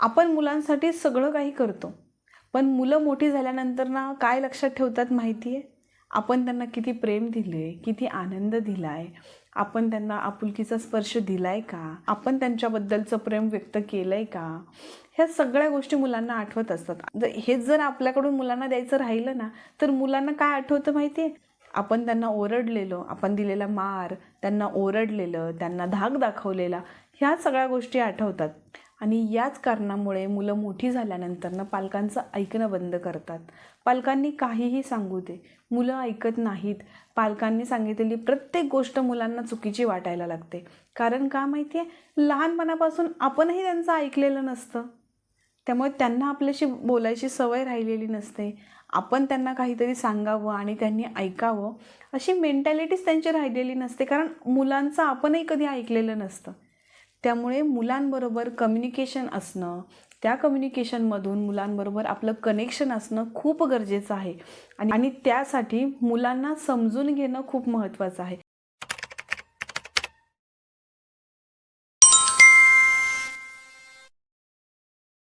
आपण मुलांसाठी सगळं काही करतो, पण मुलं मोठी झाल्यानंतर ना काय लक्षात ठेवतात माहिती आहे? आपण त्यांना किती प्रेम दिले, किती आनंद दिला आहे, आपण त्यांना आपुलकीचा स्पर्श दिला आहे का, आपण त्यांच्याबद्दलचं प्रेम व्यक्त केलं आहे का, ह्या सगळ्या गोष्टी मुलांना आठवत असतात. हेच जर आपल्याकडून मुलांना द्यायचं राहिलं ना, तर मुलांना काय आठवतं माहिती आहे? आपण त्यांना ओरडलेलो, आपण दिलेला मार, त्यांना ओरडलेलं, त्यांना धाक दाखवलेला, ह्या सगळ्या गोष्टी आठवतात. आणि याच कारणामुळे मुलं मोठी झाल्यानंतर पालकांचं ऐकणं बंद करतात. पालकांनी काहीही सांगू दे, मुलं ऐकत नाहीत. पालकांनी सांगितलेली प्रत्येक गोष्ट मुलांना चुकीची वाटायला लागते. कारण का माहिती आहे? लहानपणापासून आपणही त्यांचं ऐकलेलं नसतं, त्यामुळे त्यांना आपल्याशी बोलायची सवय राहिलेली नसते. आपण त्यांना काहीतरी सांगावं आणि त्यांनी ऐकावं अशी मेंटॅलिटीच त्यांची राहिलेली नसते, कारण मुलांचं आपणही कधी ऐकलेलं नसतं. त्यामुळे मुलांबरोबर कम्युनिकेशन असणं, त्या कम्युनिकेशनमधून मुलांबरोबर आपलं कनेक्शन असणं खूप गरजेचं आहे. आणि त्यासाठी मुलांना समजून घेणं खूप महत्त्वाचं आहे.